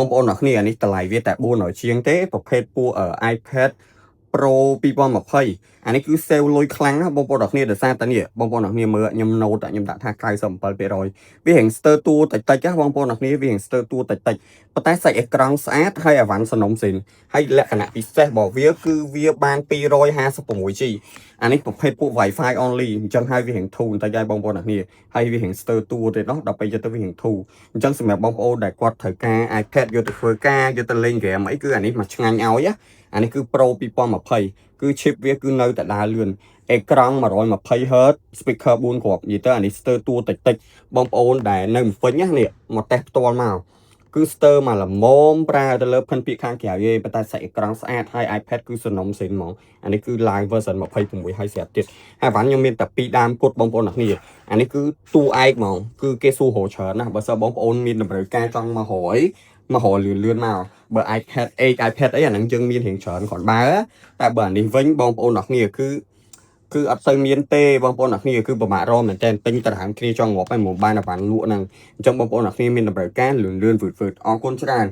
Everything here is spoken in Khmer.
បងប្អូនអ្នកគ្នានេះតម្លៃវាតែ400ជាងទេប្រភេទពួកiPad Pro 2020អានេះគឺ sale លុយខ្លាំងណាបងប្អូនអ្នកគ្នាដោយសារតែនេះបងប្អូនអ្នកគ្នាមើលខ្ញុំ note ខ្ញុំដាក់ថា97%វារៀងស្ទើរតួតិចតិចណាបងប្អូនអ្នកគ្នាវារៀងស្ទើរតួតិចតិចប៉ុន្តែសាច់អេក្រង់ស្អាតហើយអាវ៉ាន់សនំសិនហើយលក្ខណៈពិសេសរបស់វាគឺវាបាន 256G អានេះប្រភេទពួក Wi-Fi only អញ្ចឹងហើយវារៀងធូរបន្តិចហើយបងប្អូនអ្នកគ្នាហើយវារៀងស្ទើរតួទេដល់ពេលយកទៅវារៀងធូរអញ្ចឹងសម្រាប់បងប្អូនដែលគាត់ត្រូវការ iPad យកទៅធ្វើការយកទៅលេងហ្គេមអីគឺអានេះមកឆ្ងាញ់ឲ្យណាអានេះគឺ Pro 2020គឺ chip វាគឺនៅតែដើរលឿនអេក្រង់ 120Hz speaker 4គ្រាប់និយាយទៅអានេះស្ទើរតួតិចតិចបងប្អូនដែលនៅពេញណានេះមកតេស្តផ្ទាល់មកគឺស្ទើរមកល្មមប្រើទៅលើភិនពាកខាងក្រៅទេប៉ុន្តែសាច់អេក្រង់ស្អាតហើយ iPad គឺសនំសិនហ្មងអានេះគឺឡើង version 26ហើយស្រាប់ទៀតហើយវ៉ាន់ខ្ញុំមានតែ2ដើមគត់បងប្អូនអ្នកគ្នាអានេះគឺតួឯកហ្មងគឺគេសួររកច្រើនណាបើសិនបងប្អូនមានតម្រូវការចង់មករយលឿនមកបើ iPad អីអាហ្នឹងយើងមានរៀងច្រើនគ្រាន់បើតែបើអានេះវិញបងប្អូនអ្នកគ្នាគឺអត់ទៅមានទេបងប្អូនអ្នកគ្នាគឺប្រមាថរមែនតើទិញទៅហាងគ្នាចង់ងាប់ហើយមកបានអាវ៉ាន់លក់ហ្នឹងអញ្ចឹងបងប្អូនអ្នកគ្នាមានតម្រូវការលឿនវឺតអរគុណច្រើន